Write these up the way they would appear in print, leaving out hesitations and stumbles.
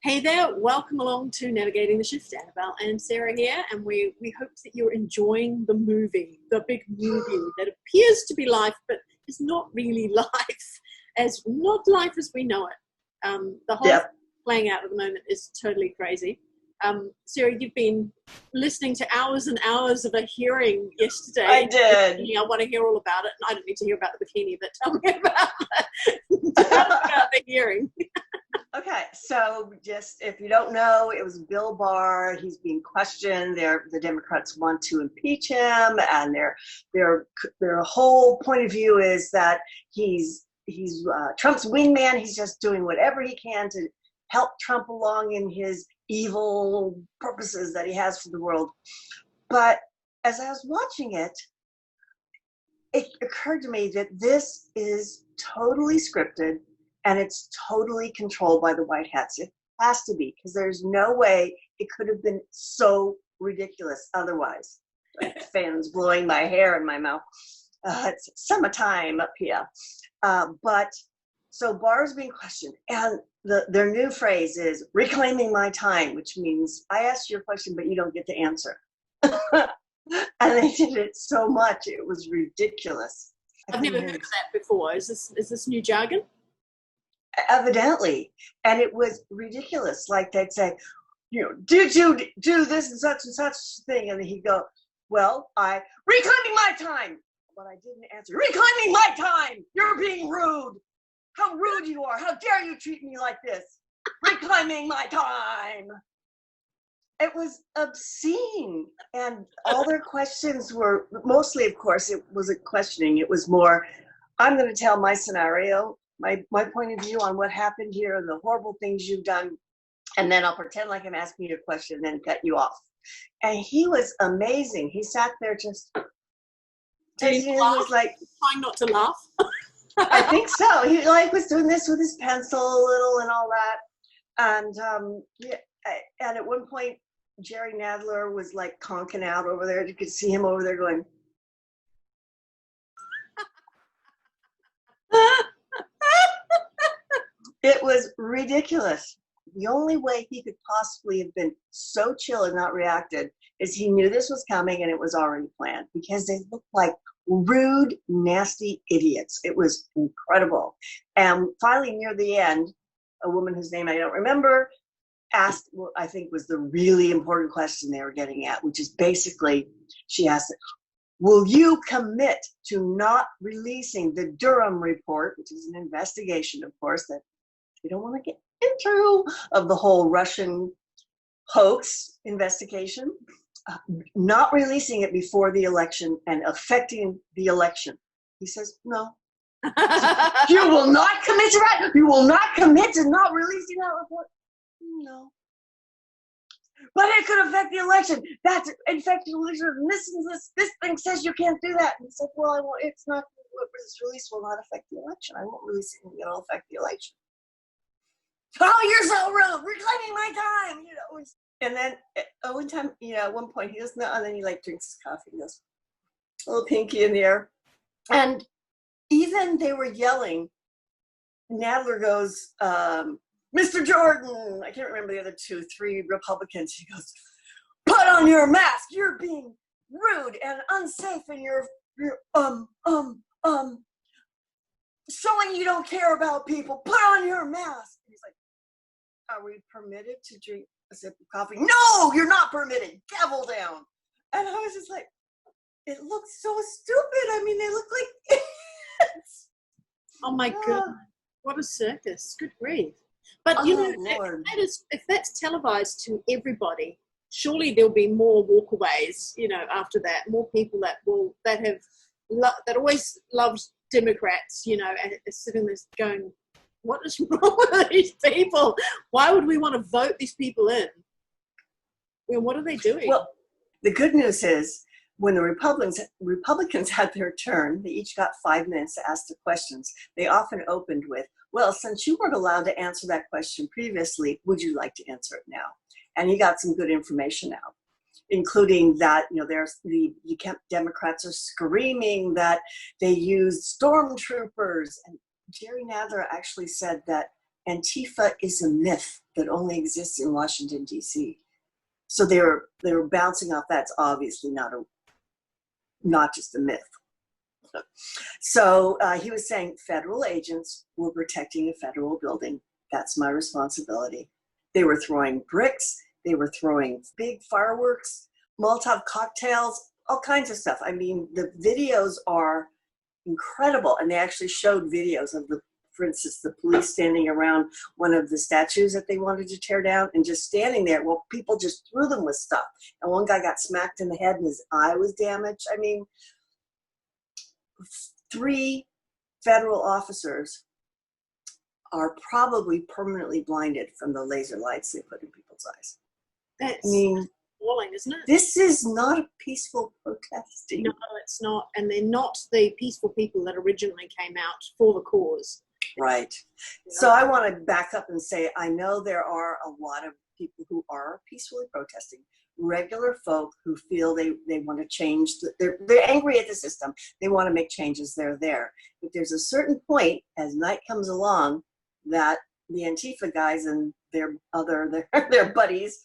Hey there, welcome along to Navigating the Shift. Annabelle and Sarah here, and we hope that you're enjoying the movie, the big movie that appears to be life, but is not really life, not life as we know it. The whole playing out at the moment is totally crazy. Sarah, you've been listening to hours and hours of a hearing yesterday. I did. I want to hear all about it. I don't need to hear about the bikini, but tell me about the hearing. Okay, so just if you don't know, it was Bill Barr. He's being questioned. The Democrats want to impeach him, and their whole point of view is that he's Trump's wingman. He's just doing whatever he can to help Trump along in his evil purposes that he has for the world. But as I was watching it, it occurred to me that this is totally scripted. And it's totally controlled by the white hats. It has to be, because there's no way it could have been so ridiculous otherwise. Fans blowing my hair in my mouth. It's summertime up here. But so Barr's being questioned, and their new phrase is reclaiming my time, which means I asked you a question, but you don't get to answer. And they did it so much, it was ridiculous. I've never heard of that before. Is this new jargon? Evidently, and it was ridiculous. Like they'd say, did you do this and such thing? And he'd go, well, I reclaiming my time, but I didn't answer. Reclaiming my time. You're being rude. How rude you are. How dare you treat me like this? Reclaiming my time. It was obscene, and all their questions were mostly, of course, it wasn't questioning. It was more, I'm going to tell my scenario. My point of view on what happened here, the horrible things you've done, and then I'll pretend like I'm asking you a question and then cut you off. And he was amazing. He sat there just, he was like trying not to laugh. I think so. He was doing this with his pencil a little and all that. And and at one point, Jerry Nadler was like conking out over there. You could see him over there going. It was ridiculous. The only way he could possibly have been so chill and not reacted is he knew this was coming and it was already planned, because they looked like rude, nasty idiots. It was incredible. And finally, near the end, a woman whose name I don't remember asked what I think was the really important question they were getting at, which is basically, she asked, will you commit to not releasing the Durham report, which is an investigation, of course, that we don't want to get into, of the whole Russian hoax investigation, not releasing it before the election and affecting the election? He says, no. You will not commit to that? You will not commit to not releasing that report? No. But it could affect the election. That's infecting the election. This thing says you can't do that. And he said, well, I won't, it's not, this release will not affect the election. I won't release it, it'll affect the election. Oh, you're so rude. Reclaiming my time. And then one time, at one point he goes, no, and then he drinks his coffee. He goes, a little pinky in the air. And even they were yelling. Nadler goes, Mr. Jordan, I can't remember the other three Republicans. He goes, put on your mask. You're being rude and unsafe, and you're showing you don't care about people. Put on your mask. He's like, are we permitted to drink a sip of coffee? No, you're not permitted. Gavel down. And I was just like, it looks so stupid. I mean, they look like idiots. Oh my God. What a circus. Good grief. But if that's televised to everybody, surely there'll be more walkaways, after that, more people that always loved Democrats, and are sitting there going, what is wrong with these people? Why would we want to vote these people in? What are they doing? Well, the good news is when the Republicans had their turn, they each got 5 minutes to ask the questions. They often opened with, well, since you weren't allowed to answer that question previously, would you like to answer it now? And he got some good information out, including that, the Democrats are screaming that they used stormtroopers. And Jerry Nadler actually said that Antifa is a myth that only exists in Washington, D.C. So they were bouncing off that's obviously not just a myth. So he was saying federal agents were protecting a federal building. That's my responsibility. They were throwing bricks. They were throwing big fireworks, Molotov cocktails, all kinds of stuff. I mean, the videos are incredible. And they actually showed videos of for instance, the police standing around one of the statues that they wanted to tear down and just standing there. Well, people just threw them with stuff. And one guy got smacked in the head and his eye was damaged. I mean, 3 federal officers are probably permanently blinded from the laser lights they put in people's eyes. That's appalling, isn't it? This is not a peaceful protesting. No, it's not. And they're not the peaceful people that originally came out for the cause. Right. So I want to back up and say, I know there are a lot of people who are peacefully protesting, regular folk who feel they want to change. They're angry at the system. They want to make changes. They're there. But there's a certain point as night comes along that the Antifa guys and their buddies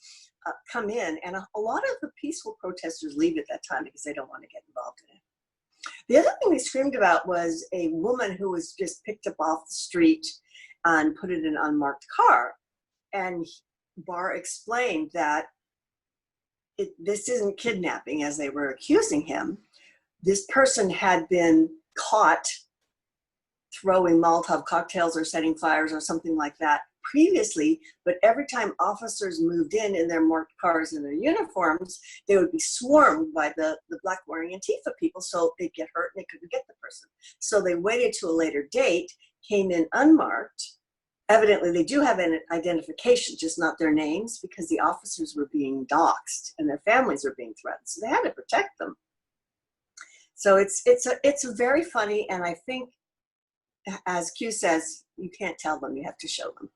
come in, and a lot of the peaceful protesters leave at that time because they don't want to get involved in it. The other thing they screamed about was a woman who was just picked up off the street and put in an unmarked car. And Barr explained that this isn't kidnapping, as they were accusing him. This person had been caught throwing Molotov cocktails or setting fires or something like that previously, but every time officers moved in their marked cars and their uniforms, they would be swarmed by the black wearing Antifa people, so they'd get hurt and they couldn't get the person. So they waited to a later date, came in unmarked. Evidently they do have an identification, just not their names, because the officers were being doxxed and their families were being threatened, so they had to protect them. So it's very funny, and I think, as Q says, you can't tell them, you have to show them.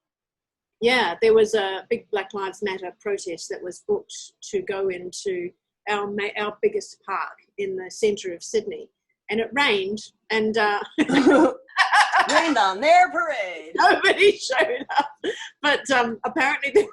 Yeah, there was a big Black Lives Matter protest that was booked to go into our biggest park in the centre of Sydney, and it rained, and rained on their parade. Nobody showed up, but apparently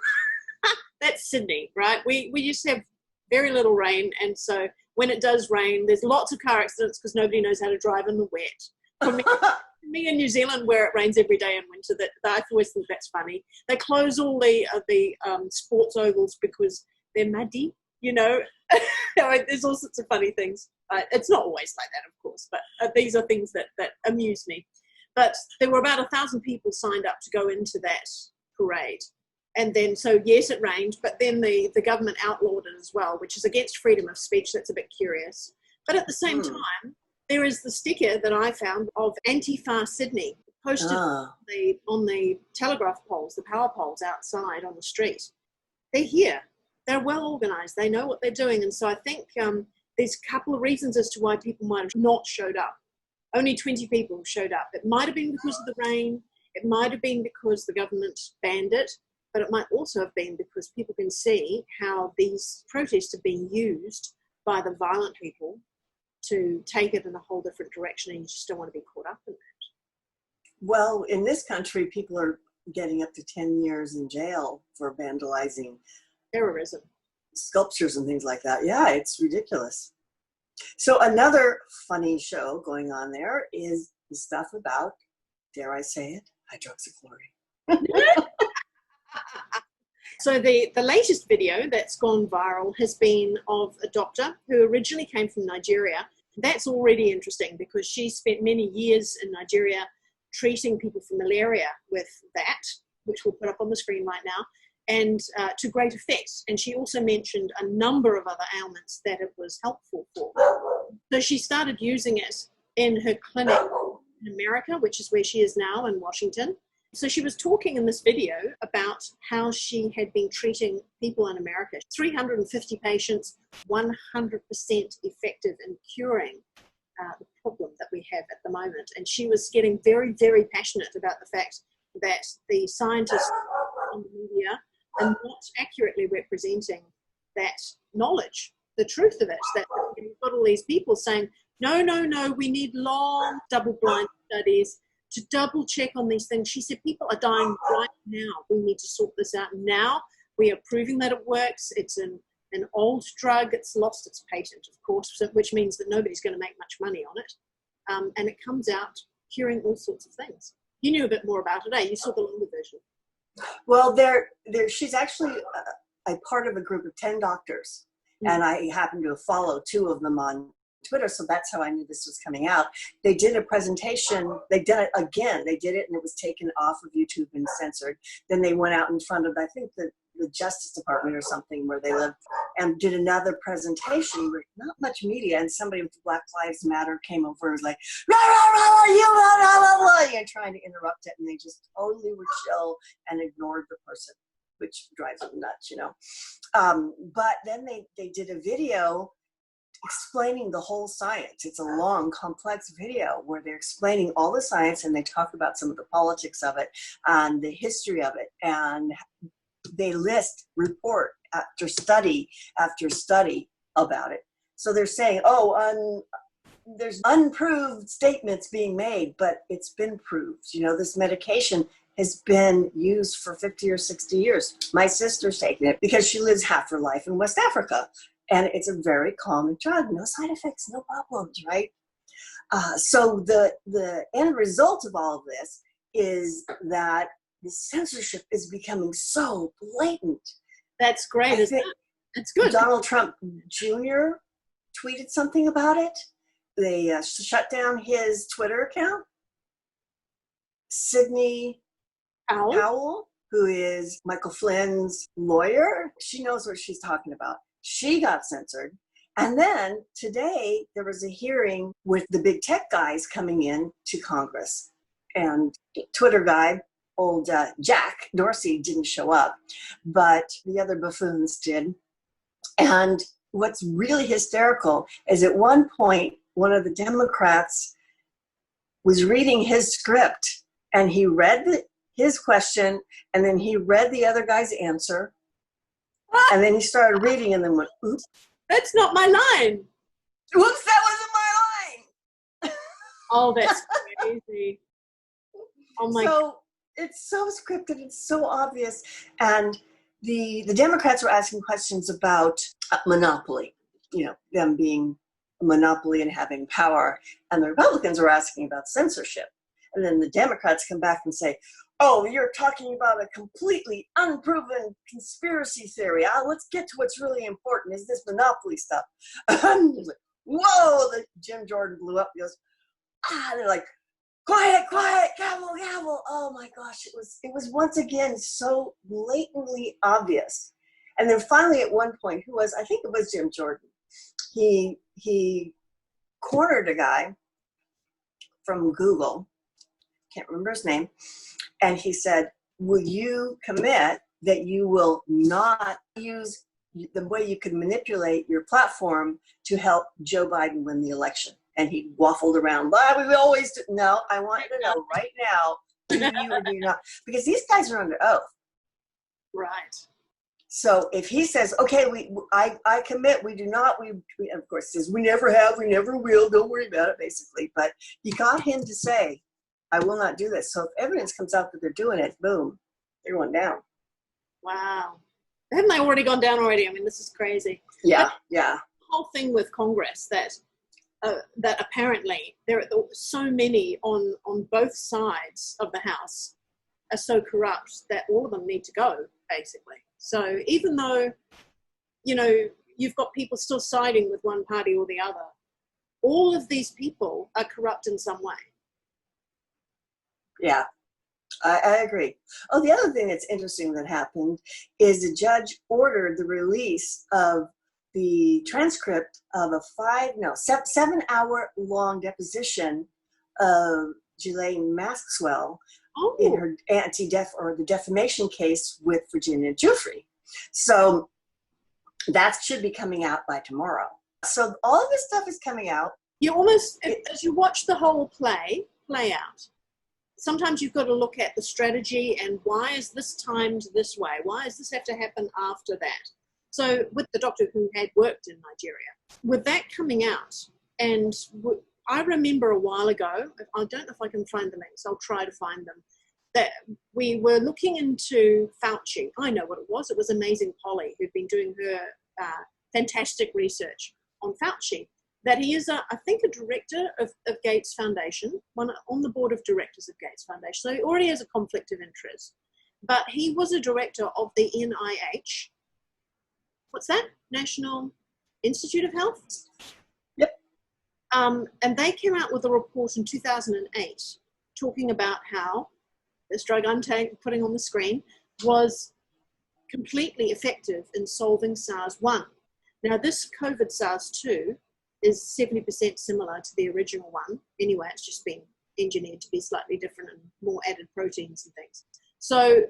that's Sydney, right? We used to have very little rain, and so when it does rain, there's lots of car accidents because nobody knows how to drive in the wet. For me in New Zealand, where it rains every day in winter, that I always think that's funny. They close all the sports ovals because they're muddy, you know. There's all sorts of funny things. It's not always like that, of course, but these are things that amuse me. But there were about 1,000 people signed up to go into that parade. And then, so yes, it rained, but then the government outlawed it as well, which is against freedom of speech. That's a bit curious. But at the same time, there is the sticker that I found of Antifa Sydney posted on the telegraph poles, the power poles outside on the street. They're here. They're well organised. They know what they're doing. And so I think there's a couple of reasons as to why people might have not showed up. Only 20 people showed up. It might have been because of the rain. It might have been because the government banned it. But it might also have been because people can see how these protests are being used by the violent people to take it in a whole different direction, and you just don't want to be caught up in that. Well, in this country, people are getting up to 10 years in jail for vandalizing terrorism, sculptures and things like that. Yeah, it's ridiculous. So another funny show going on there is the stuff about, dare I say it, hydroxychloroquine. So the latest video that's gone viral has been of a doctor who originally came from Nigeria. That's already interesting because she spent many years in Nigeria treating people for malaria with that, which we'll put up on the screen right now, and to great effect. And she also mentioned a number of other ailments that it was helpful for. So she started using it in her clinic in America, which is where she is now in Washington. So she was talking in this video about how she had been treating people in America, 350 patients, 100% effective in curing the problem that we have at the moment. And she was getting very, very passionate about the fact that the scientists in the media are not accurately representing that knowledge, the truth of it, that you've got all these people saying, no, we need long double-blind studies. to double check on these things. She said, people are dying right now. We need to sort this out now. We are proving that it works. It's an old drug. It's lost its patent, of course, which means that nobody's going to make much money on it. And it comes out curing all sorts of things. You knew a bit more about it, eh? You saw the longer version. Well, she's actually a part of a group of 10 doctors, and I happen to follow 2 of them on Twitter, so that's how I knew this was coming out. They did a presentation. They did it again. They did it, and it was taken off of YouTube and censored. Then they went out in front of, I think, the Justice Department or something where they live, and did another presentation with not much media, and somebody with Black Lives Matter came over and was like, rah, rah, rah, you blah, blah, blah, blah, trying to interrupt it, and they just totally were chill and ignored the person, which drives them nuts, But then they did a video explaining the whole science. It's a long, complex video where they're explaining all the science, and they talk about some of the politics of it and the history of it, and they list report after study about it. So they're saying, there's unproved statements being made, but it's been proved. This medication has been used for 50 or 60 years. My sister's taking it because she lives half her life in West Africa. And it's a very common drug. No side effects, no problems, right? So the end result of all of this is that the censorship is becoming so blatant. That's great, isn't it? It's good. Donald Trump Jr. tweeted something about it. They shut down his Twitter account. Sidney Powell, who is Michael Flynn's lawyer, she knows what she's talking about. She got censored. And then today there was a hearing with the big tech guys coming in to Congress. And Twitter guy, old Jack Dorsey, didn't show up, but the other buffoons did. And what's really hysterical is at one point, one of the Democrats was reading his script, and he read his question, and then he read the other guy's answer, and then he started reading and then went, oops. That's not my line. Whoops, that wasn't my line. Oh, that's crazy. Oh my God. It's so scripted, it's so obvious. And the Democrats were asking questions about monopoly, them being a monopoly and having power. And the Republicans were asking about censorship. And then the Democrats come back and say, oh, you're talking about a completely unproven conspiracy theory. Let's get to what's really important. Is this monopoly stuff? And like, whoa, Jim Jordan blew up. He goes, they're like, quiet, gavel. Oh my gosh, it was once again so blatantly obvious. And then finally at one point, I think it was Jim Jordan, he cornered a guy from Google, can't remember his name, and he said, will you commit that you will not use the way you could manipulate your platform to help Joe Biden win the election? And he waffled around, we always do. No, I want to know right now, do you or do you not? Because these guys are under oath. Right. So if he says, okay, I commit, we do not, we of course says, we never have, we never will, don't worry about it, basically. But he got him to say, I will not do this. So if evidence comes out that they're doing it, boom, they're going down. Wow. Haven't they already gone down already? I mean, this is crazy. Yeah. The whole thing with Congress that apparently there are so many on both sides of the House are so corrupt that all of them need to go, basically. So even though, you've got people still siding with one party or the other, all of these people are corrupt in some way. Yeah, I agree. Oh, the other thing that's interesting that happened is the judge ordered the release of the transcript of a 7-hour long deposition of Ghislaine Maxwell in her the defamation case with Virginia Giuffre. So that should be coming out by tomorrow. So all of this stuff is coming out. You almost, as you watch the whole play out, sometimes you've got to look at the strategy and why is this timed this way? Why does this have to happen after that? So with the doctor who had worked in Nigeria, with that coming out, and I remember a while ago, I don't know if I can find the links, I'll try to find them, that we were looking into Fauci. I know what it was. It was Amazing Polly, who'd been doing her fantastic research on Fauci. That he is, I think, a director of Gates Foundation, one on the board of directors of Gates Foundation. So he already has a conflict of interest. But he was a director of the NIH. What's that? National Institute of Health? Yep. And they came out with a report in 2008 talking about how this drug I'm putting on the screen was completely effective in solving SARS-1. Now, this COVID SARS-2 is 70% similar to the original one. Anyway, it's just been engineered to be slightly different and more added proteins and things. So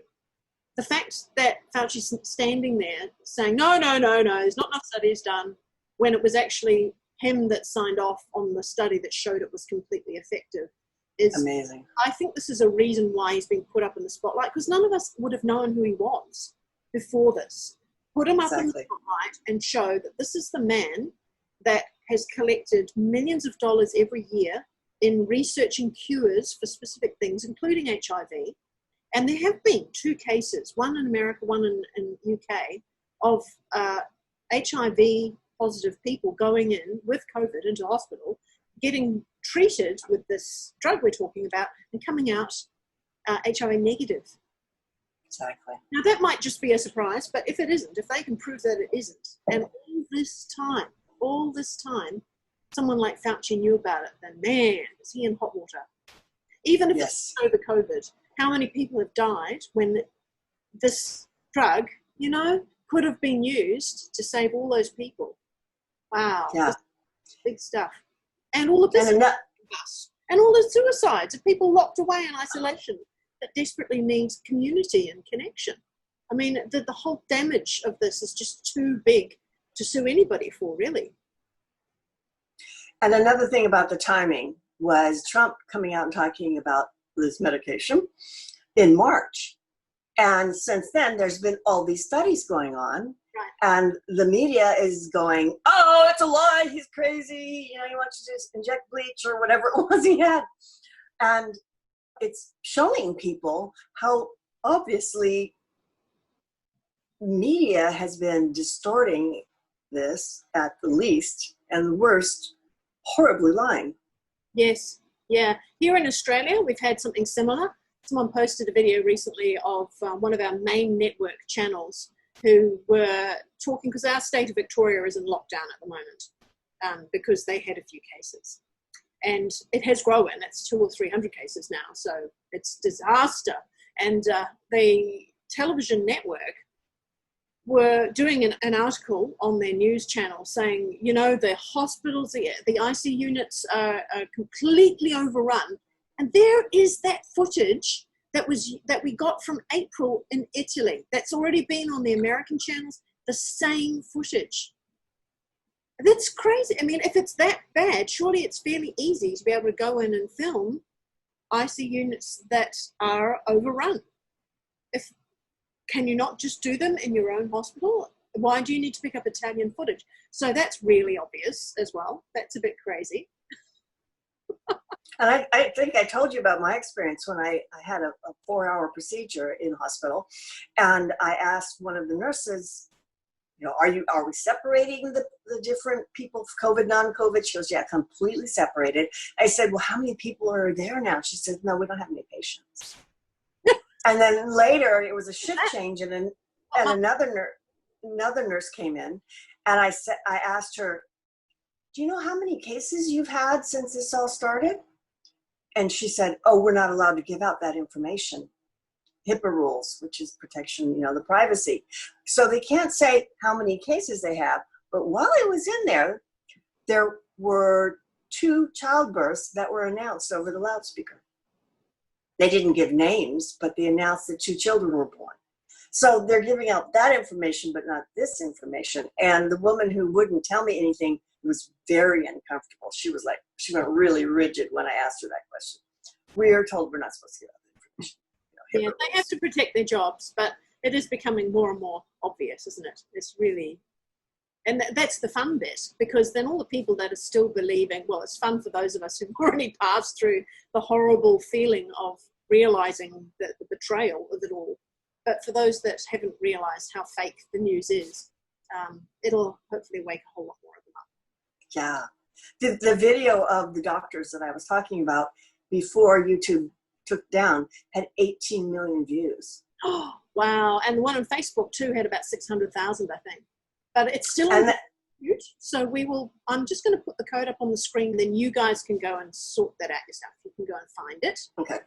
the fact that Fauci's standing there saying, no, there's not enough studies done, when it was actually him that signed off on the study that showed it was completely effective, is amazing. I think this is a reason why he's been put up in the spotlight, because none of us would have known who he was before this. Put him up in the spotlight and show that this is the man that has collected millions of dollars every year in researching cures for specific things, including HIV. And there have been 2 cases, one in America, one in UK, of HIV positive people going in with COVID into hospital, getting treated with this drug we're talking about, and coming out HIV negative. Exactly. Now, that might just be a surprise, but if it isn't, if they can prove that it isn't, and all this time, someone like Fauci knew about it, then man, is he in hot water. Even if it's over COVID, how many people have died when this drug, could have been used to save all those people? Wow. Yeah. Big stuff. And all the business and all the suicides of people locked away in isolation that desperately needs community and connection. I mean, the whole damage of this is just too big to sue anybody for, really. And another thing about the timing was Trump coming out and talking about this medication in March. And since then, there's been all these studies going on. Right. And the media is going, oh, it's a lie. He's crazy. He wants to just inject bleach or whatever it was he had. And it's showing people how obviously media has been distorting this at the least, and the worst, horribly lying. Yes. Yeah. Here in Australia, we've had something similar. Someone posted a video recently of one of our main network channels who were talking, because our state of Victoria is in lockdown at the moment because they had a few cases. And it has grown. It's 200 or 300 cases now. So it's disaster. And the television network were doing an article on their news channel saying, the hospitals, the IC units are completely overrun. And there is that footage that we got from April in Italy. That's already been on the American channels, the same footage. That's crazy. I mean, if it's that bad, surely it's fairly easy to be able to go in and film IC units that are overrun. Can you not just do them in your own hospital? Why do you need to pick up Italian footage? So that's really obvious as well. That's a bit crazy. And I think I told you about my experience when I had a 4-hour procedure in hospital, and I asked one of the nurses, are we separating the different people, COVID, non-COVID? She goes, yeah, completely separated. I said, well, how many people are there now? She said, no, we don't have any patients. And then later it was a shift change, and another nurse came in, and I asked her, do you know how many cases you've had since this all started? And she said, oh, we're not allowed to give out that information. HIPAA rules, which is protection, the privacy. So they can't say how many cases they have. But while I was in there, there were 2 childbirths that were announced over the loudspeaker. They didn't give names, but they announced that 2 children were born. So they're giving out that information, but not this information. And the woman who wouldn't tell me anything was very uncomfortable. She went really rigid when I asked her that question. We are told we're not supposed to give out the information. Yeah, they have to protect their jobs, but it is becoming more and more obvious, isn't it? And that's the fun bit, because then all the people that are still believing, well, it's fun for those of us who've already passed through the horrible feeling of realizing the betrayal of it all. But for those that haven't realized how fake the news is, it'll hopefully wake a whole lot more of them up. Yeah. The video of the doctors that I was talking about before YouTube took down had 18 million views. Oh, wow. And the one on Facebook too had about 600,000, I think. But it's still huge. So I'm just going to put the code up on the screen, then you guys can go and sort that out yourself. You can go and find it. Okay.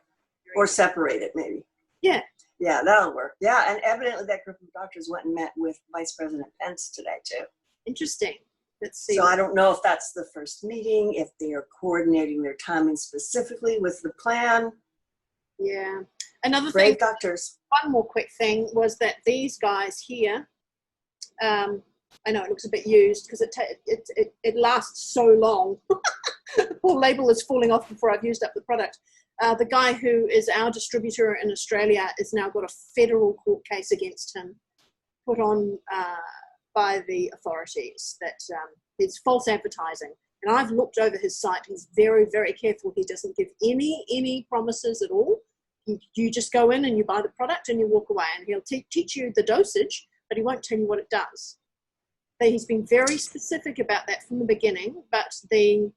Or separate it, maybe. Yeah. Yeah, that'll work. Yeah, and evidently that group of doctors went and met with Vice President Pence today, too. Interesting. Let's see. So I don't know if that's the first meeting, if they are coordinating their timing specifically with the plan. Yeah. Another Brave thing, doctors. one more quick thing was that these guys here, I know it looks a bit used because it lasts so long. The poor label is falling off before I've used up the product. The guy who is our distributor in Australia has now got a federal court case against him put on by the authorities that it's false advertising. And I've looked over his site. He's very, very careful. He doesn't give any promises at all. You just go in and you buy the product and you walk away, and he'll teach you the dosage, but he won't tell you what it does. He's been very specific about that from the beginning, but the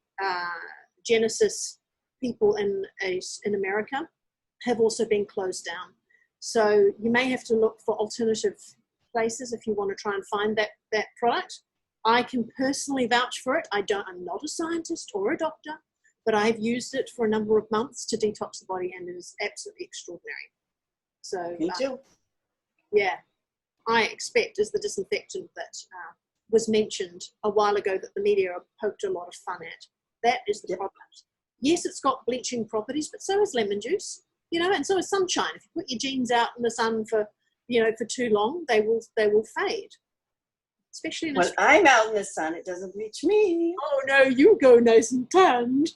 Genesis people in America have also been closed down. So you may have to look for alternative places if you want to try and find that product. I can personally vouch for it. I'm not a scientist or a doctor, but I've used it for a number of months to detox the body, and it is absolutely extraordinary. So me too. Yeah, I expect as the disinfectant that was mentioned a while ago that the media poked a lot of fun at. That is the product. Yes, it's got bleaching properties, but so is lemon juice, and so is sunshine. If you put your jeans out in the sun for too long, they will fade. Especially in when I'm out in the sun, it doesn't bleach me. Oh no, you go nice and tanned.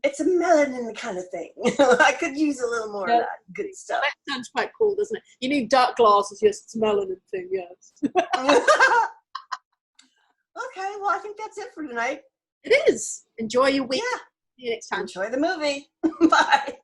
It's a melanin kind of thing. I could use a little more of that good stuff. That sounds quite cool, doesn't it? You need dark glasses. Yes, it's a melanin thing. Yes. Okay, well, I think that's it for tonight. It is. Enjoy your week. Yeah. See you next time. Enjoy the movie. Bye.